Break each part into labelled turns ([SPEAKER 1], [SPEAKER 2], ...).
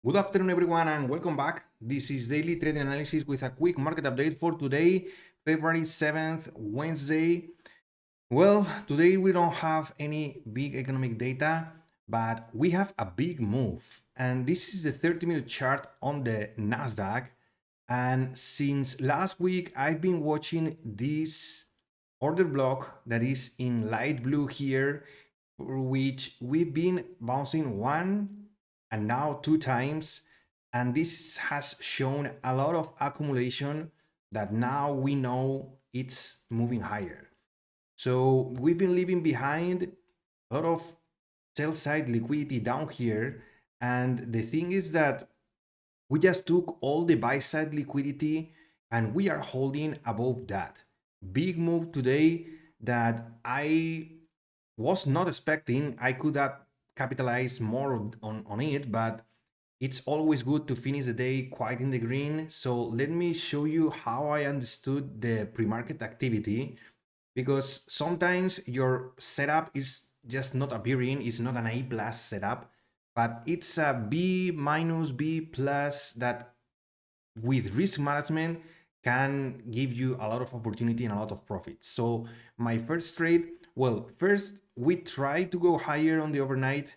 [SPEAKER 1] Good afternoon, everyone, and welcome back. This is Daily Trading Analysis with a quick market update for today, February 7th, Wednesday. Well, today we don't have any big economic data, but we have a big move. And this is the 30-minute chart on the Nasdaq. And since last week, I've been watching this order block that is in light blue here, for which we've been bouncing one and now two times. And this has shown a lot of accumulation that now we know it's moving higher. So we've been leaving behind a lot of sell side liquidity down here. And the thing is that we just took all the buy side liquidity and we are holding above that. Big move today that I was not expecting. I could have capitalized more on it, but it's always good to finish the day quite in the green. So let me show you how I understood the pre-market activity, because sometimes your setup is just not appearing. It's not an A+ setup, but it's a B-, B+ that with risk management can give you a lot of opportunity and a lot of profits. So my first trade, well, first we tried to go higher on the overnight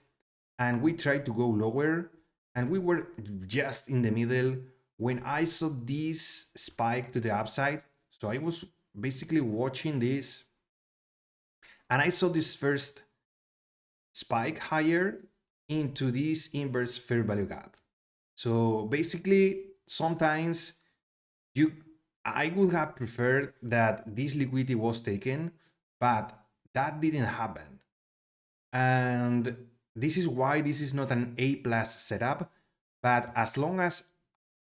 [SPEAKER 1] and we tried to go lower, and we were just in the middle when I saw this spike to the upside. So I was basically watching this and I saw this first spike higher into this inverse fair value gap. So basically, sometimes I would have preferred that this liquidity was taken, but that didn't happen. And this is why this is not an A+ setup. But as long as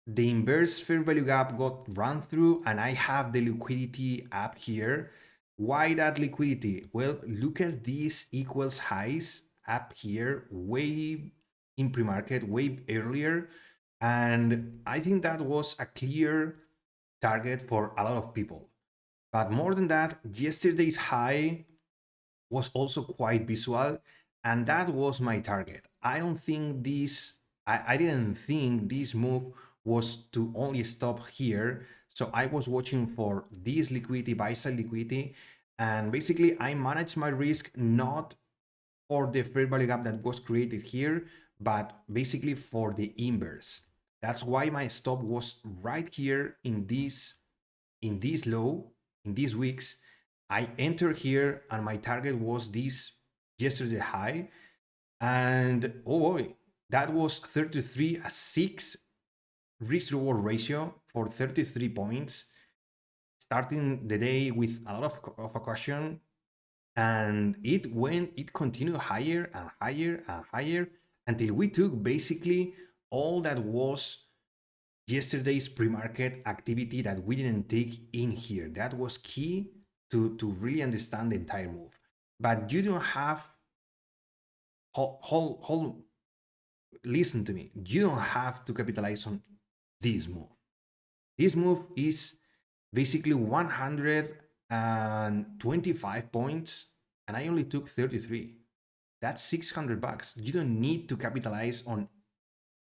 [SPEAKER 1] the inverse fair value gap got run through and I have the liquidity up here, why that liquidity? Well, look at these equals highs up here, way in pre-market, way earlier. And I think that was a clear target for a lot of people. But more than that, yesterday's high was also quite visual, and that was my target. I didn't think this move was to only stop here. So I was watching for this liquidity, buy side liquidity, and basically I managed my risk not for the fair value gap that was created here, but basically for the inverse. That's why my stop was right here in this low, in these weeks. I entered here and my target was this yesterday high. And oh boy, that was 33, a 6 risk reward ratio for 33 points, starting the day with a lot of a caution. And it continued higher and higher and higher until we took basically all that was yesterday's pre-market activity that we didn't take in here. That was key to really understand the entire move. But you don't have, listen to me, you don't have to capitalize on this move. This move is basically 125 points and I only took 33. That's $600. You don't need to capitalize on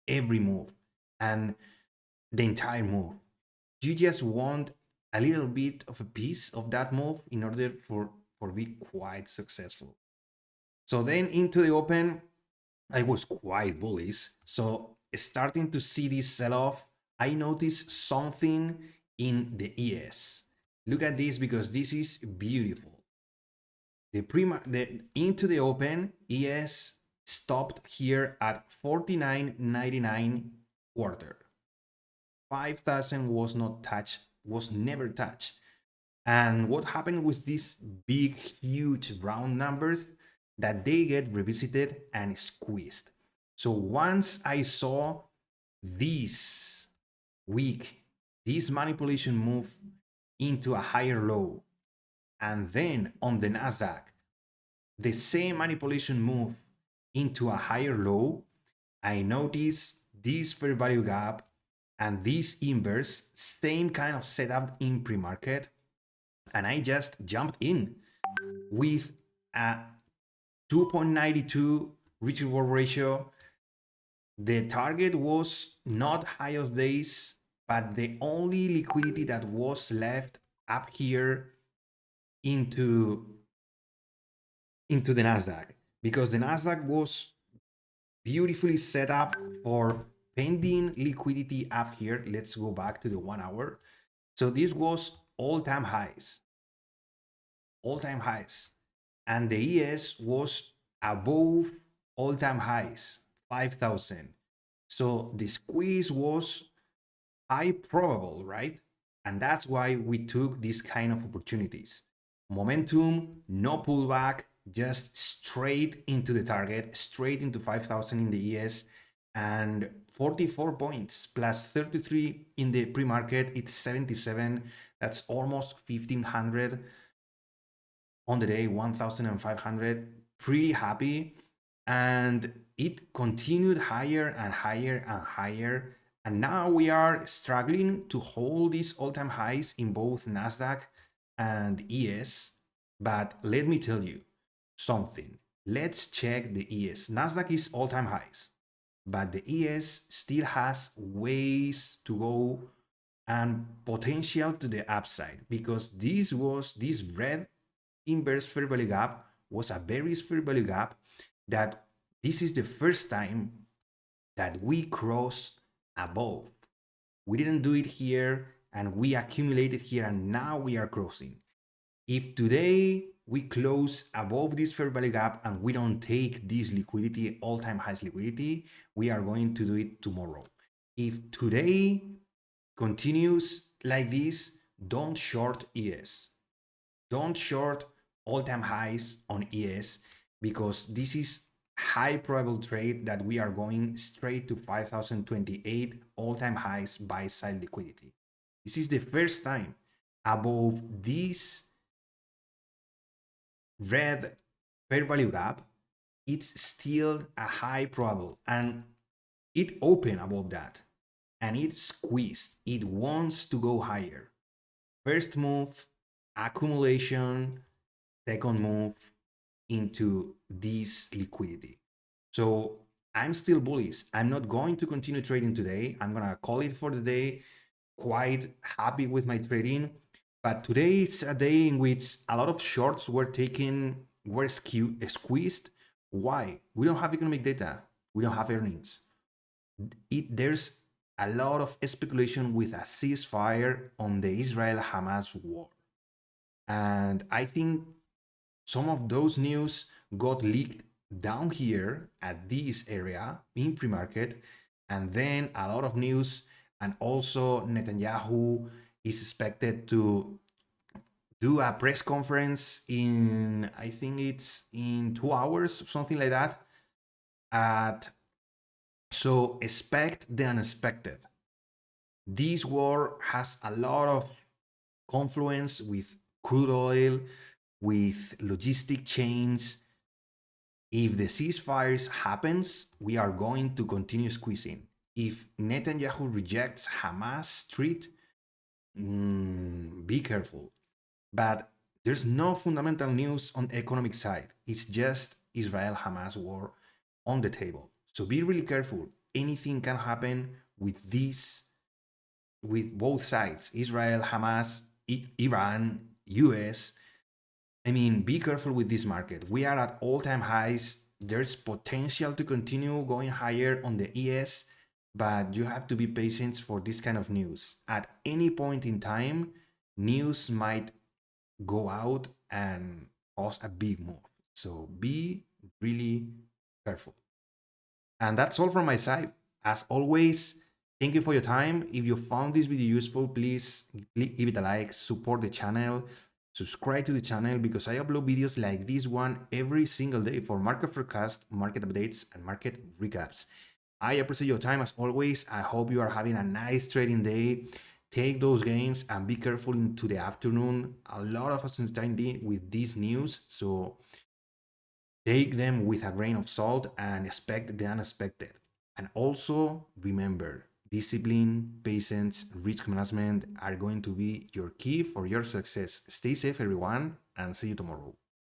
[SPEAKER 1] every move and the entire move. You just want a little bit of a piece of that move in order for be quite successful. So then into the open, I was quite bullish. So starting to see this sell-off, I noticed something in the ES. Look at this, because this is beautiful. Into the open, ES stopped here at 49.99 quarter. 5,000 was not touched, was never touched. And what happened with these big, huge round numbers? That they get revisited and squeezed. So once I saw this week, this manipulation move into a higher low, and then on the Nasdaq, the same manipulation move into a higher low, I noticed this fair value gap and this inverse, same kind of setup in pre-market, and I just jumped in with a 2.92 risk reward ratio, The target was not high of days, but the only liquidity that was left up here into the Nasdaq, because the Nasdaq was beautifully set up for pending liquidity up here. Let's go back to the 1 hour. So this was all-time highs, and the ES was above all-time highs, 5,000. So the squeeze was high probable, right? And that's why we took these kind of opportunities. Momentum, no pullback, just straight into the target, straight into 5,000 in the ES, and 44 points plus 33 in the pre-market. It's 77. That's almost 1,500 on the day, 1,500. Pretty happy. And it continued higher and higher and higher. And now we are struggling to hold these all-time highs in both Nasdaq and ES. But let me tell you something. Let's check the ES. Nasdaq is all-time highs, but the ES still has ways to go and potential to the upside, because this red inverse fair value gap was a bearish fair value gap that this is the first time that we crossed above. We didn't do it here, and we accumulated here, and now we are crossing. If today we close above this fair value gap and we don't take this liquidity, all-time highs liquidity, we are going to do it tomorrow. If today continues like this, don't short ES. Don't short all-time highs on ES, because this is high probable trade that we are going straight to 5,028 all-time highs buy side liquidity. This is the first time above this red fair value gap. It's still a high probable, and it opened above that and it squeezed. It wants to go higher. First move, accumulation. Second move, into this liquidity. So I'm still bullish. I'm not going to continue trading today. I'm gonna call it for the day. Quite happy with my trading, but today is a day in which a lot of shorts were squeezed. Why? We don't have economic data. We don't have earnings. There's a lot of speculation with a ceasefire on the Israel-Hamas war, and I think some of those news got leaked down here at this area in pre-market, and then a lot of news, and also Netanyahu is expected to do a press conference in, I think it's in 2 hours, something like that. So expect the unexpected. This war has a lot of confluence with crude oil, with logistic chains. If the ceasefires happens, we are going to continue squeezing. If Netanyahu rejects Hamas threat, be careful. But there's no fundamental news on the economic side. It's just Israel-Hamas war on the table. So be really careful. Anything can happen with this, with both sides, Israel, Hamas, Iran, US. I mean, be careful with this market. We are at all-time highs. There's potential to continue going higher on the ES, but you have to be patient for this kind of news. At any point in time, news might go out and cause a big move. So be really careful. And that's all from my side. As always, thank you for your time. If you found this video useful, please give it a like, support the channel, subscribe to the channel, because I upload videos like this one every single day for market forecast, market updates, and market recaps. I appreciate your time as always. I hope you are having a nice trading day. Take those gains and be careful into the afternoon. A lot of uncertainty with this news, so take them with a grain of salt and expect the unexpected. And also remember, discipline, patience, risk management are going to be your key for your success. Stay safe, everyone, and see you tomorrow.